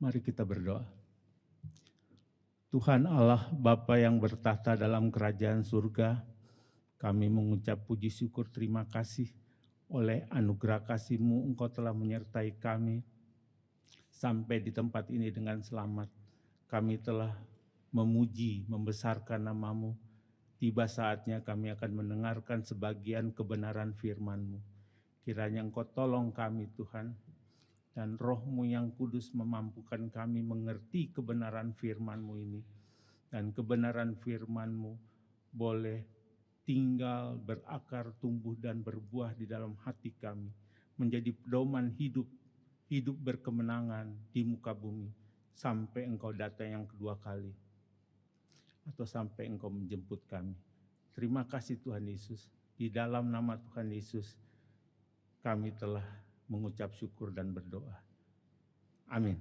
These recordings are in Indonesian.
Mari kita berdoa. Tuhan Allah Bapa yang bertahta dalam kerajaan surga, kami mengucap puji syukur terima kasih oleh anugerah kasih-Mu Engkau telah menyertai kami sampai di tempat ini dengan selamat. Kami telah memuji, membesarkan nama-Mu. Tiba saatnya kami akan mendengarkan sebagian kebenaran firman-Mu. Kiranya Engkau tolong kami Tuhan, dan Roh-Mu yang kudus memampukan kami mengerti kebenaran firman-Mu ini. Dan kebenaran firman-Mu boleh tinggal, berakar, tumbuh, dan berbuah di dalam hati kami. Menjadi pedoman hidup, hidup berkemenangan di muka bumi. Sampai Engkau datang yang kedua kali. Atau sampai Engkau menjemput kami. Terima kasih Tuhan Yesus. Di dalam nama Tuhan Yesus kami telah mengucap syukur dan berdoa. Amin.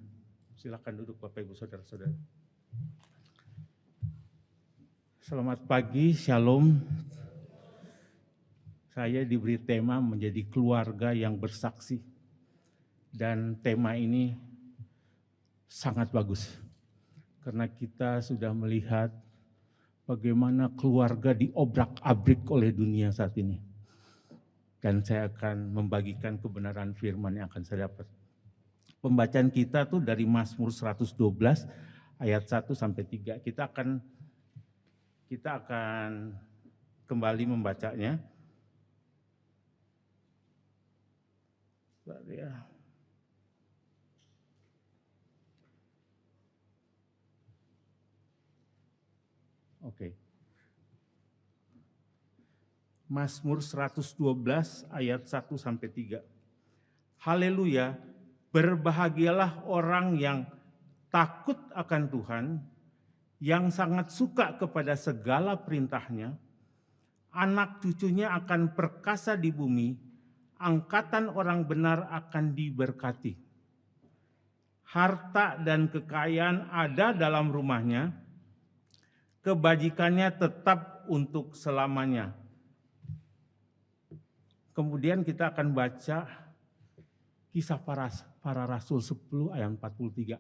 Silakan duduk Bapak Ibu Saudara-saudara. Selamat pagi, Shalom. Saya diberi tema menjadi keluarga yang bersaksi. Dan tema ini sangat bagus. Karena kita sudah melihat bagaimana keluarga diobrak-abrik oleh dunia saat ini. Dan saya akan membagikan kebenaran firman yang akan saya dapat. Pembacaan kita tuh dari Mazmur 112 ayat 1 sampai 3. Kita akan kembali membacanya. Oke. Mazmur 112 ayat 1 sampai 3. Haleluya, berbahagialah orang yang takut akan Tuhan, yang sangat suka kepada segala perintahnya. Anak cucunya akan perkasa di bumi, angkatan orang benar akan diberkati. Harta dan kekayaan ada dalam rumahnya, kebajikannya tetap untuk selamanya. Kemudian kita akan baca kisah para rasul 10 ayat 43.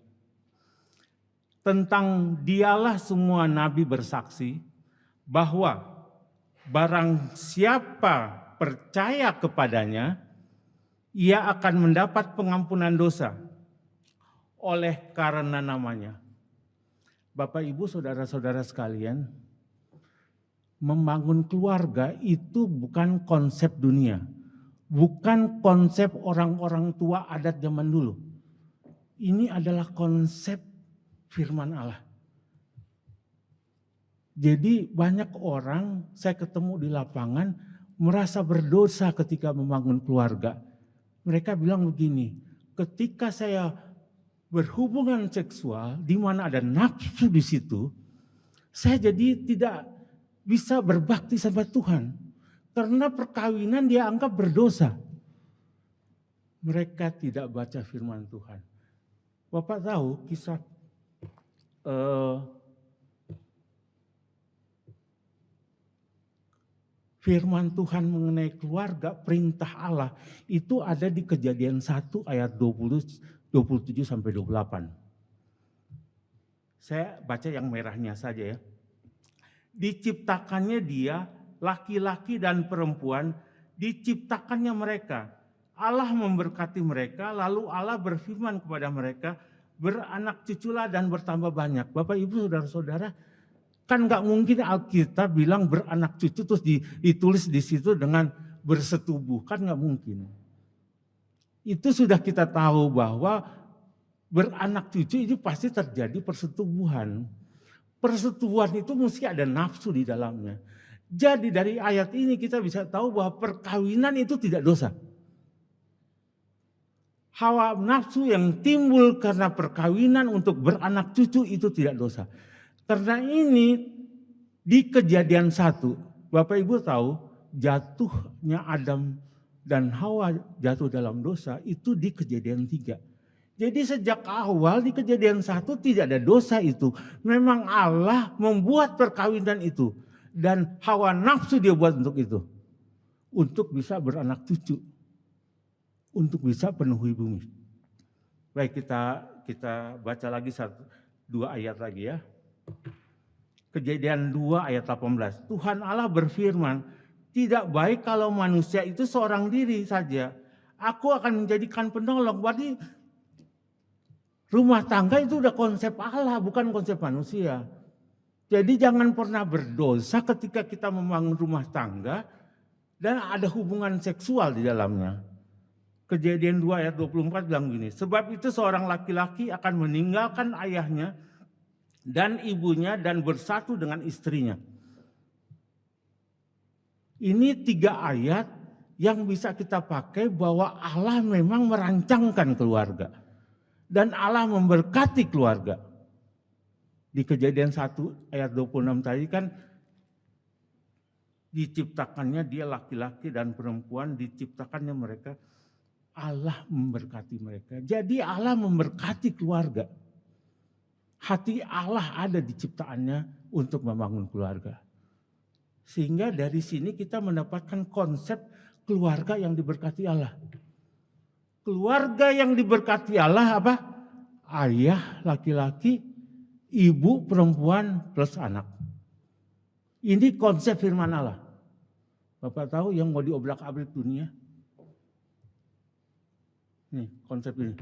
Tentang dialah semua nabi bersaksi bahwa barang siapa percaya kepadanya, ia akan mendapat pengampunan dosa oleh karena namanya. Bapak Ibu Saudara-saudara sekalian, membangun keluarga itu bukan konsep dunia, bukan konsep orang-orang tua adat zaman dulu. Ini adalah konsep firman Allah. Jadi banyak orang saya ketemu di lapangan merasa berdosa ketika membangun keluarga. Mereka bilang begini, ketika saya berhubungan seksual di mana ada nafsu di situ, saya jadi tidak bisa berbakti sama Tuhan. Karena perkawinan dia anggap berdosa. Mereka tidak baca firman Tuhan. Bapak tahu kisah firman Tuhan mengenai keluarga, perintah Allah itu ada di Kejadian 1 ayat 27 sampai 28. Saya baca yang merahnya saja ya. Diciptakannya dia, laki-laki dan perempuan, diciptakannya mereka. Allah memberkati mereka, lalu Allah berfirman kepada mereka, beranak cuculah dan bertambah banyak. Bapak Ibu Saudara-saudara, kan gak mungkin Alkitab bilang beranak cucu terus ditulis di situ dengan bersetubuh, kan gak mungkin. Itu sudah kita tahu bahwa beranak cucu itu pasti terjadi persetubuhan. Persetubuhan itu mesti ada nafsu di dalamnya. Jadi dari ayat ini kita bisa tahu bahwa perkawinan itu tidak dosa. Hawa nafsu yang timbul karena perkawinan untuk beranak cucu itu tidak dosa. Karena ini di Kejadian 1, Bapak Ibu tahu jatuhnya Adam dan Hawa jatuh dalam dosa itu di Kejadian 3. Jadi sejak awal di Kejadian 1 tidak ada dosa itu. Memang Allah membuat perkawinan itu. Dan hawa nafsu dia buat untuk itu. Untuk bisa beranak cucu. Untuk bisa penuhi bumi. Baik, kita baca lagi dua ayat lagi ya. Kejadian 2 ayat 18. Tuhan Allah berfirman, tidak baik kalau manusia itu seorang diri saja. Aku akan menjadikan penolong. Berarti rumah tangga itu udah konsep Allah, bukan konsep manusia. Jadi jangan pernah berdosa ketika kita membangun rumah tangga dan ada hubungan seksual di dalamnya. Kejadian 2 ayat 24 bilang gini, sebab itu seorang laki-laki akan meninggalkan ayahnya dan ibunya dan bersatu dengan istrinya. Ini 3 ayat yang bisa kita pakai bahwa Allah memang merancangkan keluarga. Dan Allah memberkati keluarga. Di Kejadian 1 ayat 26 tadi kan diciptakannya dia laki-laki dan perempuan, diciptakannya mereka, Allah memberkati mereka. Jadi Allah memberkati keluarga. Hati Allah ada di ciptaannya untuk membangun keluarga. Sehingga dari sini kita mendapatkan konsep keluarga yang diberkati Allah. Keluarga yang diberkati Allah apa? Ayah laki-laki, ibu perempuan plus anak. Ini konsep firman Allah. Bapak tahu yang mau diobrak-abrik dunia? Nih konsep ini.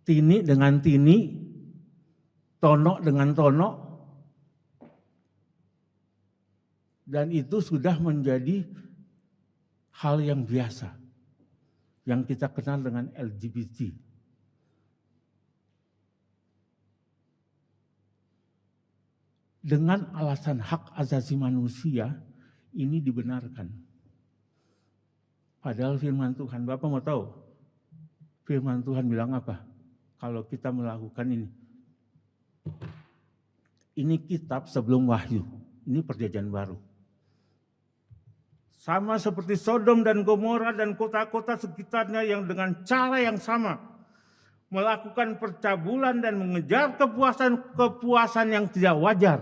Tini dengan tini, tono dengan tono. Dan itu sudah menjadi hal yang biasa. Yang kita kenal dengan LGBT. Dengan alasan hak asasi manusia, ini dibenarkan. Padahal firman Tuhan, Bapak mau tahu? Firman Tuhan bilang apa? Kalau kita melakukan ini. Ini kitab sebelum Wahyu. Ini perjanjian baru. Sama seperti Sodom dan Gomora dan kota-kota sekitarnya yang dengan cara yang sama melakukan percabulan dan mengejar kepuasan yang tidak wajar,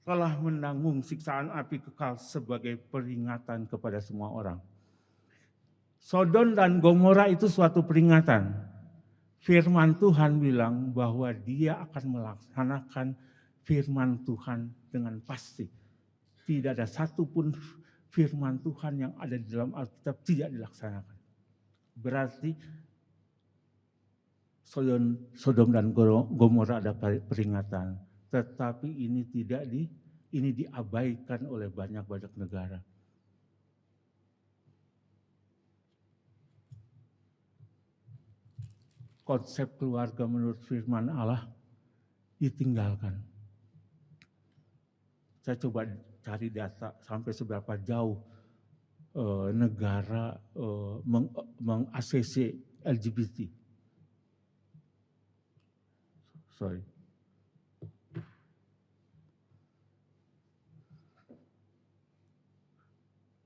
telah menanggung siksaan api kekal sebagai peringatan kepada semua orang. Sodom dan Gomora itu suatu peringatan. Firman Tuhan bilang bahwa dia akan melaksanakan firman Tuhan dengan pasti. Tidak ada satupun firman Tuhan yang ada di dalam Alkitab tidak dilaksanakan. Berarti Sodom dan Gomora ada peringatan. Tetapi ini diabaikan oleh banyak negara. Konsep keluarga menurut firman Allah ditinggalkan. Saya coba cari data sampai seberapa jauh negara meng-ACC LGBT. Sorry.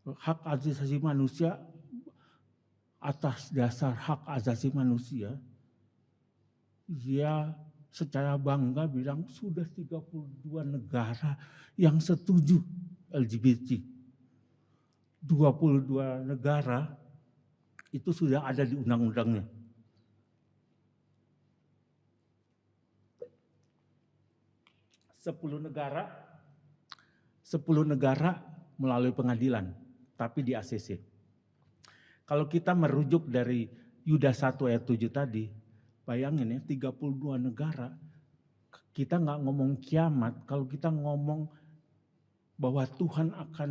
Hak asasi manusia, atas dasar hak asasi manusia, dia secara bangga bilang sudah 32 negara yang setuju LGBT. 22 negara itu sudah ada di undang-undangnya. Sepuluh negara melalui pengadilan, tapi di ACC. Kalau kita merujuk dari Yudas 1 ayat 7 tadi, bayangin ya 32 negara, kita nggak ngomong kiamat, kalau kita ngomong bahwa Tuhan akan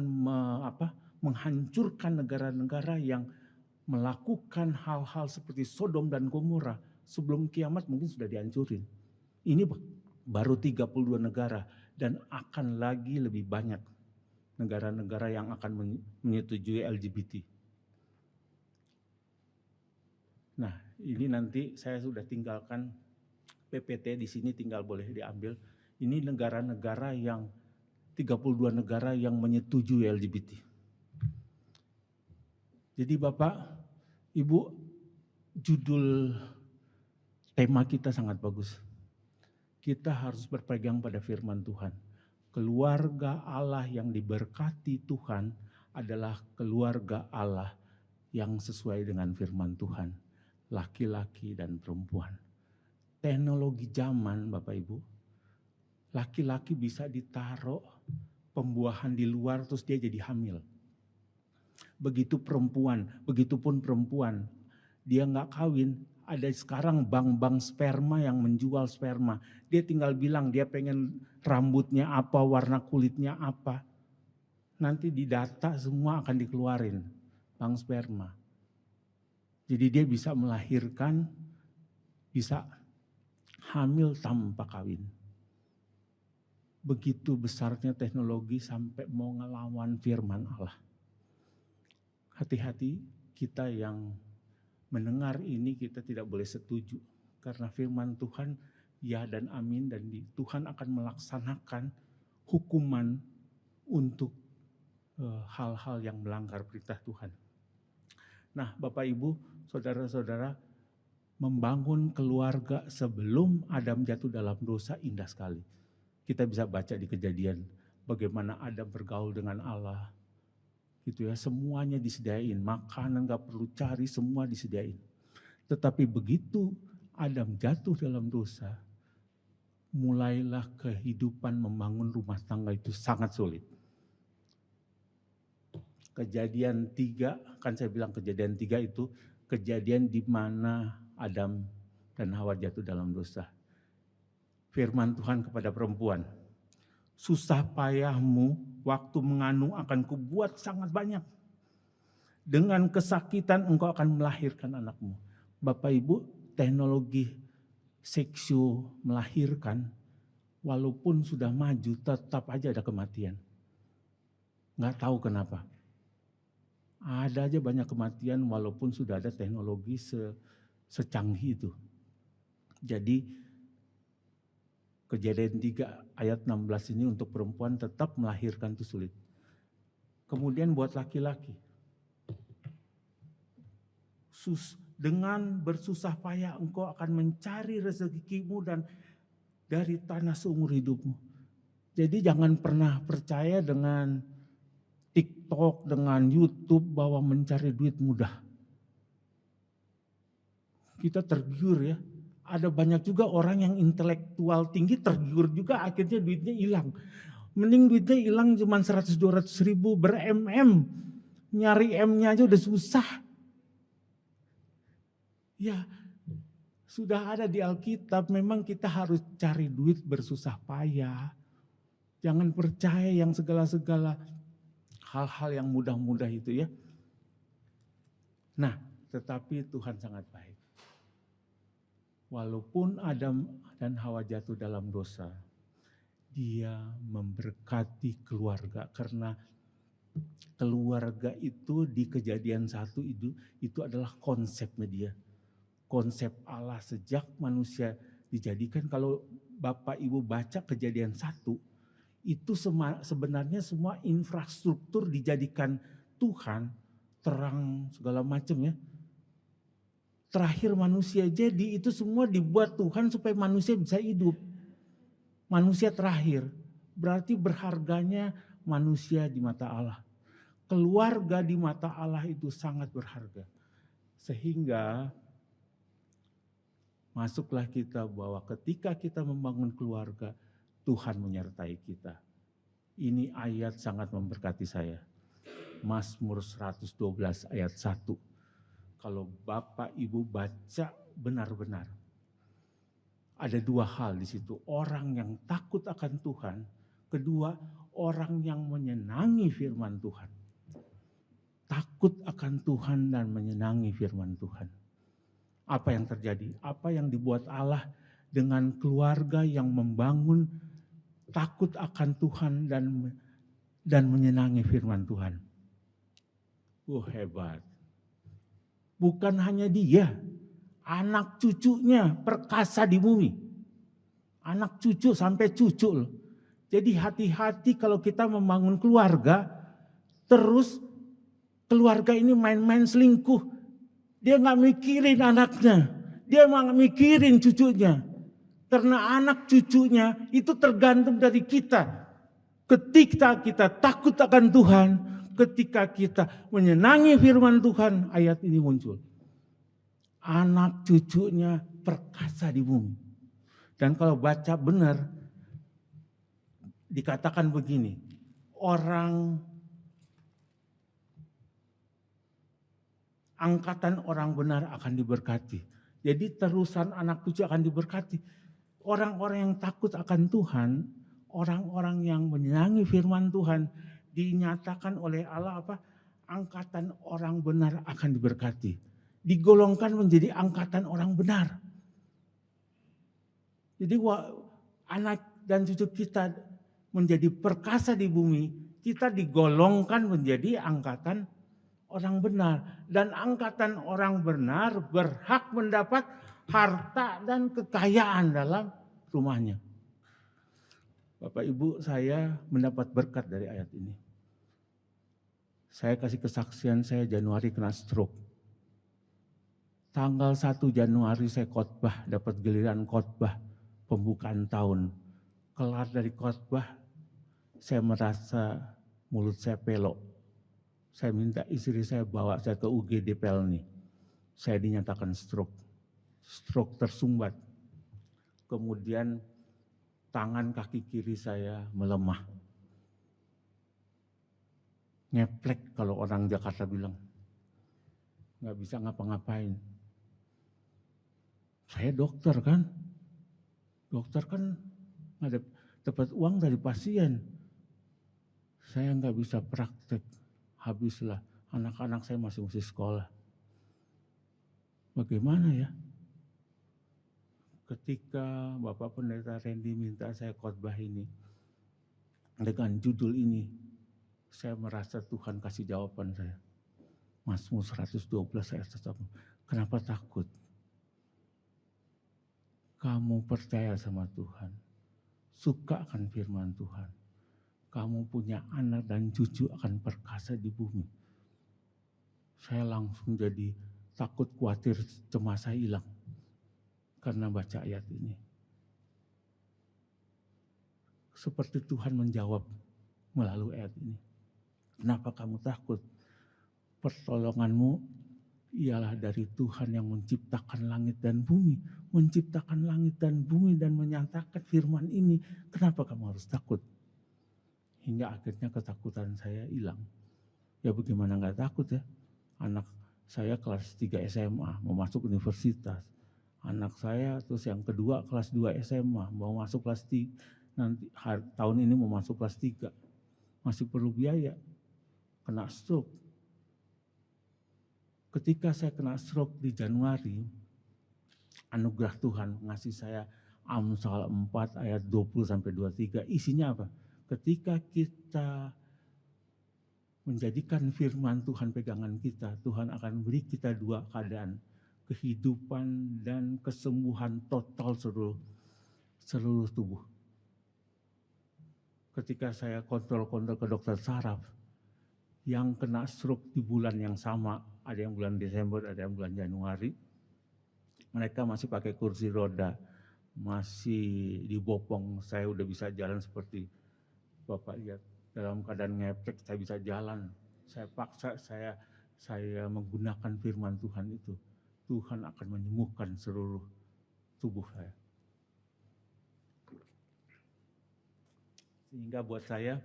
menghancurkan negara-negara yang melakukan hal-hal seperti Sodom dan Gomora, sebelum kiamat mungkin sudah dihancurin. Ini baru 32 negara dan akan lagi lebih banyak negara-negara yang akan menyetujui LGBT. Nah, ini nanti saya sudah tinggalkan PPT di sini, tinggal boleh diambil. Ini negara-negara yang 32 negara yang menyetujui LGBT. Jadi Bapak, Ibu, judul tema kita sangat bagus. Kita harus berpegang pada firman Tuhan. Keluarga Allah yang diberkati Tuhan adalah keluarga Allah yang sesuai dengan firman Tuhan, laki-laki dan perempuan. Teknologi zaman Bapak Ibu, laki-laki bisa ditaruh pembuahan di luar terus dia jadi hamil. Begitupun perempuan, dia nggak kawin, ada sekarang bank-bank sperma yang menjual sperma. Dia tinggal bilang dia pengen rambutnya apa, warna kulitnya apa. Nanti di data semua akan dikeluarin, bank sperma. Jadi dia bisa melahirkan, bisa hamil tanpa kawin. Begitu besarnya teknologi sampai mau ngelawan firman Allah. Hati-hati kita yang mendengar ini kita tidak boleh setuju. Karena firman Tuhan ya dan amin, dan Tuhan akan melaksanakan hukuman untuk hal-hal yang melanggar perintah Tuhan. Nah Bapak Ibu, saudara-saudara, membangun keluarga sebelum Adam jatuh dalam dosa indah sekali. Kita bisa baca di Kejadian bagaimana Adam bergaul dengan Allah. Gitu ya, semuanya disediain, makanan gak perlu cari, semua disediain. Tetapi begitu Adam jatuh dalam dosa, mulailah kehidupan membangun rumah tangga itu sangat sulit. Kejadian 3, kan saya bilang Kejadian 3 itu kejadian di mana Adam dan Hawa jatuh dalam dosa. Firman Tuhan kepada perempuan, susah payahmu waktu mengandung akan kubuat sangat banyak. Dengan kesakitan engkau akan melahirkan anakmu. Bapak Ibu, teknologi seksu melahirkan, walaupun sudah maju tetap aja ada kematian. Nggak tahu kenapa. Ada aja banyak kematian walaupun sudah ada teknologi secanggih itu. Jadi Kejadian 3 ayat 16 ini untuk perempuan tetap melahirkan itu sulit. Kemudian buat laki-laki. Dengan bersusah payah engkau akan mencari rezekimu dan dari tanah seumur hidupmu. Jadi jangan pernah percaya dengan TikTok, dengan YouTube bahwa mencari duit mudah. Kita tergiur ya. Ada banyak juga orang yang intelektual tinggi tergiur juga akhirnya duitnya hilang. Mending duitnya hilang cuma 100-200 ribu ber-MM. Nyari M-nya aja udah susah. Ya sudah ada di Alkitab, memang kita harus cari duit bersusah payah. Jangan percaya yang segala-segala hal-hal yang mudah-mudah itu ya. Nah tetapi Tuhan sangat baik. Walaupun Adam dan Hawa jatuh dalam dosa, dia memberkati keluarga. Karena keluarga itu di Kejadian 1 itu adalah konsepnya dia. Konsep Allah sejak manusia dijadikan. Kalau Bapak Ibu baca Kejadian 1, itu sebenarnya semua infrastruktur dijadikan Tuhan, terang segala macam ya. Terakhir manusia, jadi itu semua dibuat Tuhan supaya manusia bisa hidup. Manusia terakhir, berarti berharganya manusia di mata Allah. Keluarga di mata Allah itu sangat berharga. Sehingga masuklah kita bahwa ketika kita membangun keluarga, Tuhan menyertai kita. Ini ayat sangat memberkati saya. Mazmur 112 ayat 1. Kalau Bapak Ibu baca benar-benar, ada dua hal di situ. Orang yang takut akan Tuhan, kedua orang yang menyenangi firman Tuhan. Takut akan Tuhan dan menyenangi firman Tuhan. Apa yang terjadi? Apa yang dibuat Allah dengan keluarga yang membangun takut akan Tuhan dan menyenangi firman Tuhan. Hebat. Bukan hanya dia, anak cucunya perkasa di bumi. Anak cucu sampai cucu loh. Jadi hati-hati kalau kita membangun keluarga, terus keluarga ini main-main selingkuh. Dia gak mikirin anaknya, dia gak mikirin cucunya. Karena anak cucunya itu tergantung dari kita. Ketika kita takut akan Tuhan, ketika kita menyenangi firman Tuhan, ayat ini muncul. Anak cucunya perkasa di bumi. Dan kalau baca benar, dikatakan begini, angkatan orang benar akan diberkati. Jadi terusan anak cucu akan diberkati. Orang-orang yang takut akan Tuhan, orang-orang yang menyenangi firman Tuhan, dinyatakan oleh Allah apa? Angkatan orang benar akan diberkati. Digolongkan menjadi angkatan orang benar. Jadi anak dan cucu kita menjadi perkasa di bumi, kita digolongkan menjadi angkatan orang benar. Dan angkatan orang benar berhak mendapat harta dan kekayaan dalam rumahnya. Bapak Ibu, saya mendapat berkat dari ayat ini. Saya kasih kesaksian, saya Januari kena stroke. Tanggal 1 Januari saya khotbah, dapat giliran khotbah pembukaan tahun. Kelar dari khotbah, saya merasa mulut saya pelok. Saya minta istri saya bawa saya ke UGD Pelni. Saya dinyatakan stroke. Stroke tersumbat. Kemudian tangan kaki kiri saya melemah. Ngeplek kalau orang Jakarta bilang. Nggak bisa ngapa-ngapain. Saya dokter kan. Dokter kan dapat uang dari pasien. Saya nggak bisa praktek. Habislah, anak-anak saya masih sekolah. Bagaimana ya? Ketika Bapak Pendeta Randy minta saya khotbah ini, dengan judul ini, saya merasa Tuhan kasih jawaban saya. Mazmur 112 ayat 1. Kenapa takut? Kamu percaya sama Tuhan, suka akan firman Tuhan. Kamu punya anak dan cucu akan perkasa di bumi. Saya langsung jadi takut, khawatir, cemas saya hilang. Karena baca ayat ini. Seperti Tuhan menjawab melalui ayat ini. Kenapa kamu takut? Pertolonganmu ialah dari Tuhan yang menciptakan langit dan bumi. Menciptakan langit dan bumi dan menyatakan firman ini. Kenapa kamu harus takut? Hingga akhirnya ketakutan saya hilang. Ya bagaimana nggak takut ya? Anak saya kelas 3 SMA mau masuk universitas. Anak saya terus yang kedua kelas 2 SMA mau masuk kelas 3. Nanti tahun ini mau masuk kelas 3. Masih perlu biaya. Kena stroke. Ketika saya kena stroke di Januari, anugerah Tuhan ngasih saya Amsal 4 ayat 20-23. Isinya apa? Ketika kita menjadikan firman Tuhan pegangan kita, Tuhan akan beri kita dua keadaan. Kehidupan dan kesembuhan total seluruh tubuh. Ketika saya kontrol ke dokter saraf, yang kena stroke di bulan yang sama, ada yang bulan Desember, ada yang bulan Januari, mereka masih pakai kursi roda, masih dibopong. Saya udah bisa jalan seperti Bapak lihat, dalam keadaan ngepek saya bisa jalan. Saya paksa, saya menggunakan firman Tuhan itu. Tuhan akan menyembuhkan seluruh tubuh saya. Sehingga buat saya,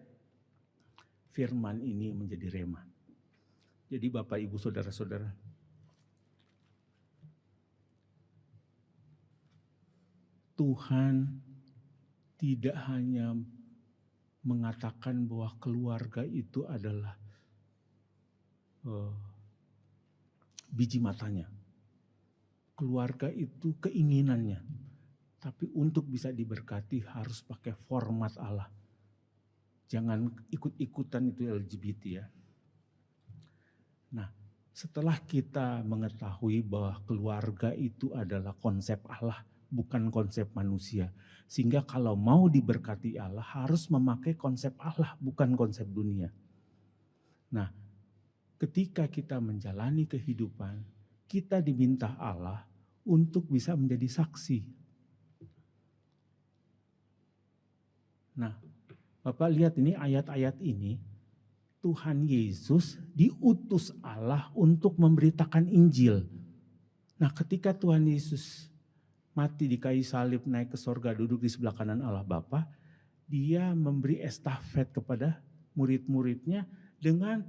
firman ini menjadi rema. Jadi Bapak, Ibu, Saudara-saudara, Tuhan tidak hanya mengatakan bahwa keluarga itu adalah biji matanya. Keluarga itu keinginannya. Tapi untuk bisa diberkati harus pakai format Allah. Jangan ikut-ikutan itu LGBT ya. Nah, setelah kita mengetahui bahwa keluarga itu adalah konsep Allah, bukan konsep manusia. Sehingga kalau mau diberkati Allah harus memakai konsep Allah, bukan konsep dunia. Nah, ketika kita menjalani kehidupan, kita diminta Allah untuk bisa menjadi saksi. Nah, Bapak lihat ini ayat-ayat ini, Tuhan Yesus diutus Allah untuk memberitakan Injil. Nah, ketika Tuhan Yesus mati di kayu salib, naik ke sorga, duduk di sebelah kanan Allah Bapa, dia memberi estafet kepada murid-muridnya dengan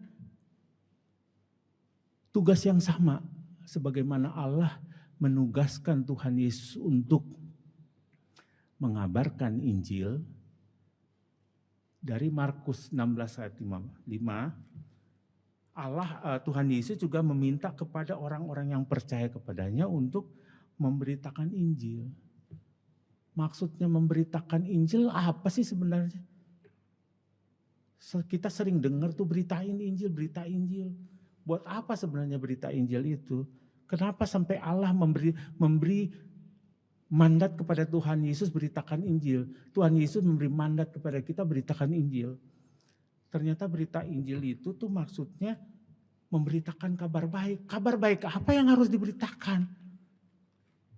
tugas yang sama. Sebagaimana Allah menugaskan Tuhan Yesus untuk mengabarkan Injil, dari Markus 16 ayat 5, Tuhan Yesus juga meminta kepada orang-orang yang percaya kepadanya untuk memberitakan Injil. Maksudnya memberitakan Injil apa sih sebenarnya? Kita sering dengar tuh berita Injil. Buat apa sebenarnya berita Injil itu? Kenapa sampai Allah memberi mandat kepada Tuhan Yesus beritakan Injil? Tuhan Yesus memberi mandat kepada kita beritakan Injil. Ternyata berita Injil itu tuh maksudnya memberitakan kabar baik. Kabar baik apa yang harus diberitakan?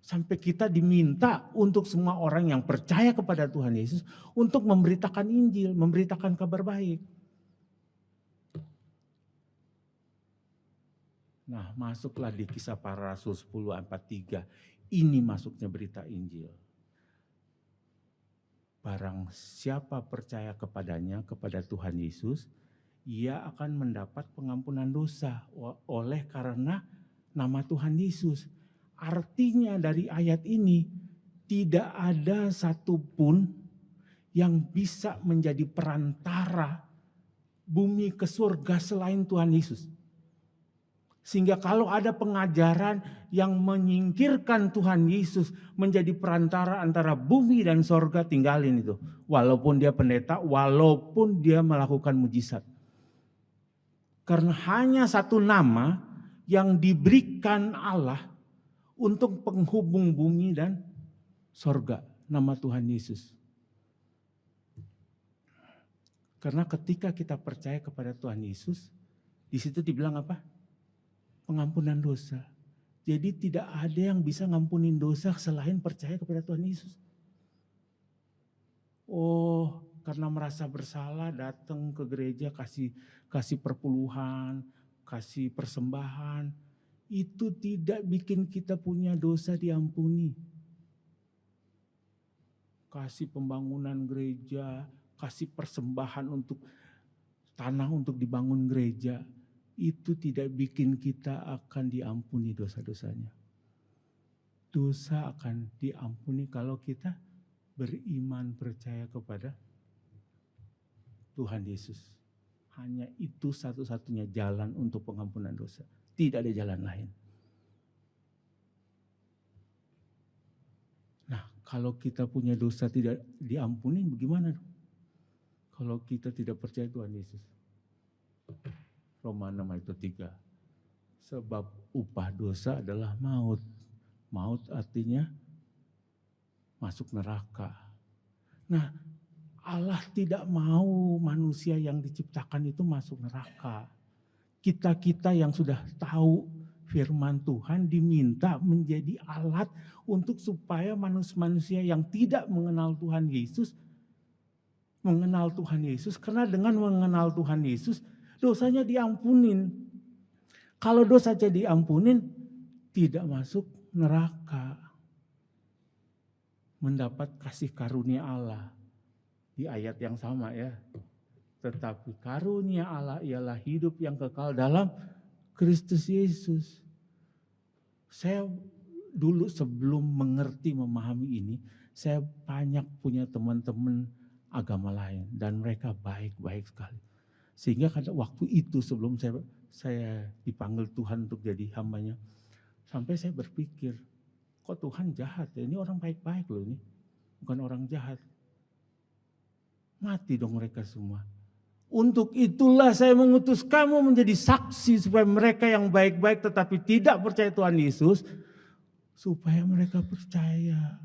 Sampai kita diminta untuk semua orang yang percaya kepada Tuhan Yesus untuk memberitakan Injil, memberitakan kabar baik. Nah, masuklah di Kisah Para Rasul 10 ayat 43. Ini masuknya berita Injil. Barang siapa percaya kepadanya, kepada Tuhan Yesus, ia akan mendapat pengampunan dosa oleh karena nama Tuhan Yesus. Artinya dari ayat ini, tidak ada satupun yang bisa menjadi perantara bumi ke surga selain Tuhan Yesus. Sehingga kalau ada pengajaran yang menyingkirkan Tuhan Yesus menjadi perantara antara bumi dan sorga, tinggalin itu. Walaupun dia pendeta, walaupun dia melakukan mujizat. Karena hanya satu nama yang diberikan Allah untuk penghubung bumi dan sorga, nama Tuhan Yesus. Karena ketika kita percaya kepada Tuhan Yesus, di situ dibilang apa? Pengampunan dosa. Jadi tidak ada yang bisa ngampunin dosa selain percaya kepada Tuhan Yesus. Oh, karena merasa bersalah datang ke gereja kasih perpuluhan, kasih persembahan. Itu tidak bikin kita punya dosa diampuni. Kasih pembangunan gereja, kasih persembahan untuk tanah untuk dibangun gereja. Itu tidak bikin kita akan diampuni dosa-dosanya. Dosa akan diampuni kalau kita beriman percaya kepada Tuhan Yesus. Hanya itu satu-satunya jalan untuk pengampunan dosa. Tidak ada jalan lain. Nah, kalau kita punya dosa tidak diampuni bagaimana? Kalau kita tidak percaya Tuhan Yesus. Roma 6 ayat 3. Sebab upah dosa adalah maut. Maut artinya masuk neraka. Nah, Allah tidak mau manusia yang diciptakan itu masuk neraka. Kita yang sudah tahu firman Tuhan diminta menjadi alat untuk supaya manusia yang tidak mengenal Tuhan Yesus mengenal Tuhan Yesus. Karena dengan mengenal Tuhan Yesus dosanya diampunin. Kalau dosa jadi diampunin, tidak masuk neraka. Mendapat kasih karunia Allah. Di ayat yang sama ya. Tetapi karunia Allah ialah hidup yang kekal dalam Kristus Yesus. Saya dulu sebelum mengerti, memahami ini, saya banyak punya teman-teman agama lain. Dan mereka baik-baik sekali. Sehingga pada waktu itu sebelum saya dipanggil Tuhan untuk jadi hambanya, sampai saya berpikir, kok Tuhan jahat ya, ini orang baik-baik loh ini, bukan orang jahat. Mati dong mereka semua. Untuk itulah saya mengutus kamu menjadi saksi supaya mereka yang baik-baik tetapi tidak percaya Tuhan Yesus, supaya mereka percaya.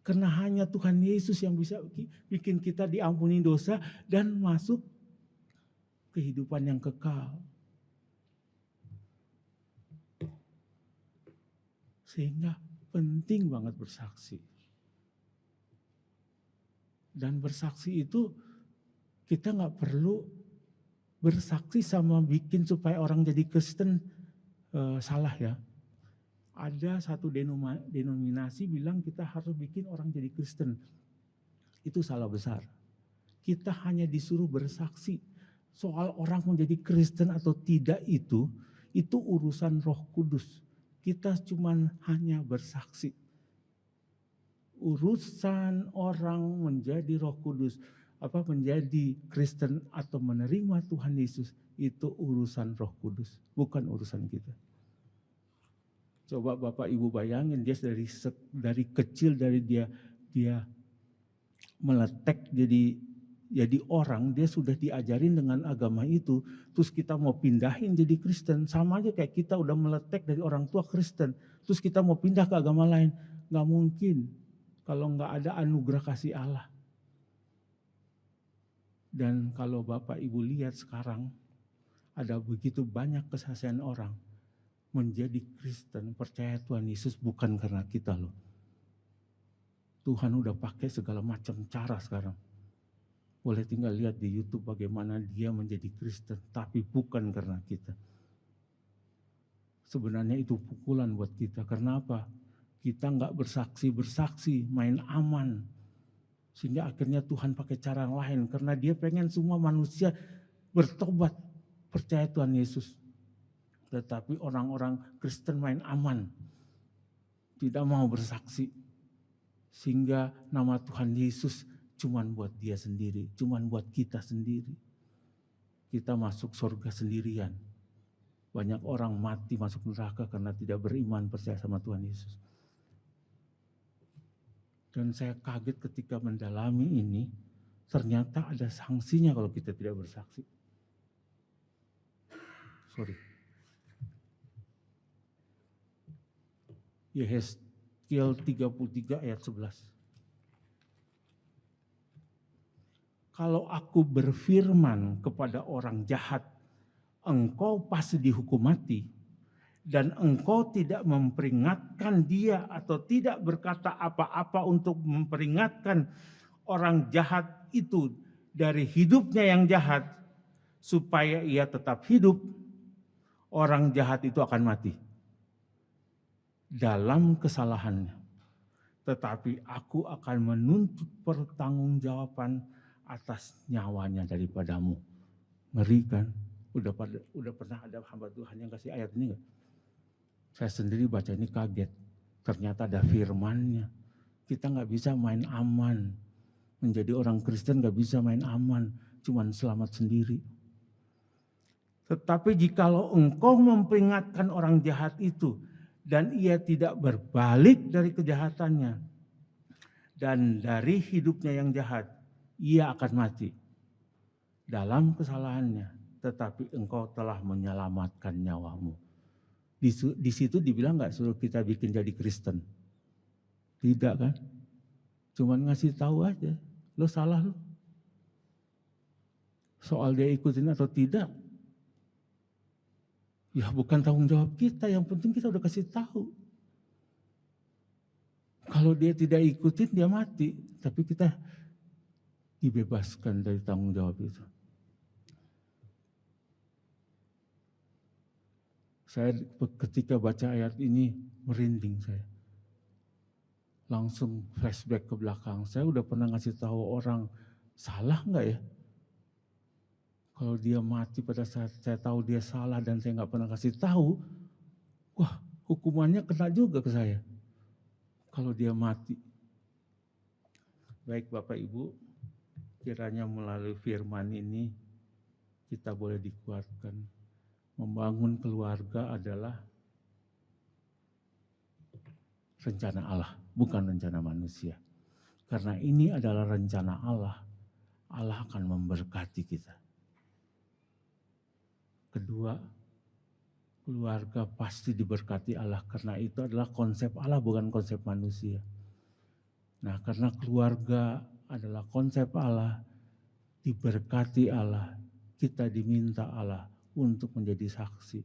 Karena hanya Tuhan Yesus yang bisa bikin kita diampuni dosa dan masuk kehidupan yang kekal. Sehingga penting banget bersaksi. Dan bersaksi itu kita nggak perlu bersaksi sama bikin supaya orang jadi Kristen salah ya. Ada satu denominasi bilang kita harus bikin orang jadi Kristen. Itu salah besar. Kita hanya disuruh bersaksi. Soal orang menjadi Kristen atau tidak itu urusan Roh Kudus. Kita cuman hanya bersaksi. Urusan orang menjadi Roh Kudus, menjadi Kristen atau menerima Tuhan Yesus, itu urusan Roh Kudus, bukan urusan kita. Coba Bapak Ibu bayangin, dia dari kecil, dari dia meletek jadi orang, dia sudah diajarin dengan agama itu, terus kita mau pindahin jadi Kristen, sama aja kayak kita udah meletek dari orang tua Kristen, terus kita mau pindah ke agama lain, nggak mungkin kalau nggak ada anugerah kasih Allah. Dan kalau Bapak Ibu lihat sekarang, ada begitu banyak kesaksian orang menjadi Kristen, percaya Tuhan Yesus bukan karena kita loh. Tuhan udah pakai segala macam cara sekarang. Boleh tinggal lihat di YouTube bagaimana dia menjadi Kristen, tapi bukan karena kita. Sebenarnya itu pukulan buat kita. Karena apa? Kita nggak bersaksi, main aman. Sehingga akhirnya Tuhan pakai cara lain. Karena dia pengen semua manusia bertobat, percaya Tuhan Yesus. Tetapi orang-orang Kristen main aman. Tidak mau bersaksi. Sehingga nama Tuhan Yesus cuman buat dia sendiri, cuman buat kita sendiri. Kita masuk surga sendirian. Banyak orang mati masuk neraka karena tidak beriman percaya sama Tuhan Yesus. Dan saya kaget ketika mendalami ini, ternyata ada sanksinya kalau kita tidak bersaksi. Yehezkiel 33 ayat 11. Kalau aku berfirman kepada orang jahat, engkau pasti dihukum mati, dan engkau tidak memperingatkan dia atau tidak berkata apa-apa untuk memperingatkan orang jahat itu dari hidupnya yang jahat, supaya ia tetap hidup, orang jahat itu akan mati dalam kesalahannya. Tetapi aku akan menuntut pertanggungjawaban atas nyawanya daripadamu. Ngeri kan? Udah pernah ada hamba Tuhan yang kasih ayat ini enggak? Saya sendiri baca ini kaget. Ternyata ada firman-Nya. Kita nggak bisa main aman. Menjadi orang Kristen nggak bisa main aman. Cuman selamat sendiri. Tetapi jikalau engkau memperingatkan orang jahat itu, dan ia tidak berbalik dari kejahatannya, dan dari hidupnya yang jahat, ia akan mati dalam kesalahannya, tetapi engkau telah menyelamatkan nyawamu. Di situ dibilang nggak suruh kita bikin jadi Kristen. Tidak kan? Cuman ngasih tahu aja, lo salah lo. Soal dia ikutin atau tidak, ya bukan tanggung jawab kita, yang penting kita udah kasih tahu. Kalau dia tidak ikutin dia mati, tapi kita dibebaskan dari tanggung jawab itu. Saya ketika baca ayat ini merinding saya. Langsung flashback ke belakang. Saya udah pernah ngasih tahu orang, salah nggak ya? Kalau dia mati pada saat saya tahu dia salah dan saya nggak pernah kasih tahu, wah hukumannya kena juga ke saya. Kalau dia mati. Baik Bapak Ibu, kiranya melalui firman ini kita boleh dikuatkan. Membangun keluarga adalah rencana Allah, bukan rencana manusia. Karena ini adalah rencana Allah, Allah akan memberkati kita. Kedua, keluarga pasti diberkati Allah karena itu adalah konsep Allah, bukan konsep manusia. Nah, karena keluarga adalah konsep Allah, diberkati Allah, kita diminta Allah untuk menjadi saksi,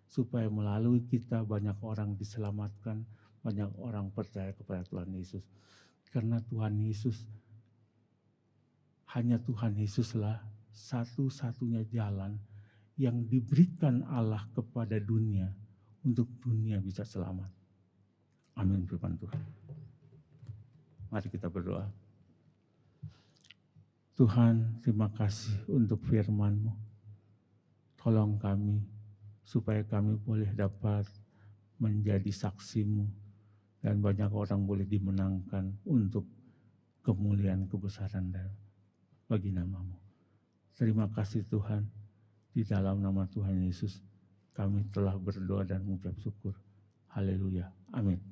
supaya melalui kita banyak orang diselamatkan, banyak orang percaya kepada Tuhan Yesus. Karena Tuhan Yesus, hanya Tuhan Yesuslah satu-satunya jalan yang diberikan Allah kepada dunia untuk dunia bisa selamat. Amin firman Tuhan. Mari kita berdoa. Tuhan, terima kasih untuk firman-Mu. Tolong kami supaya kami boleh dapat menjadi saksi-Mu dan banyak orang boleh dimenangkan untuk kemuliaan kebesaran bagi nama-Mu. Terima kasih Tuhan, di dalam nama Tuhan Yesus kami telah berdoa dan mengucap syukur. Haleluya. Amin.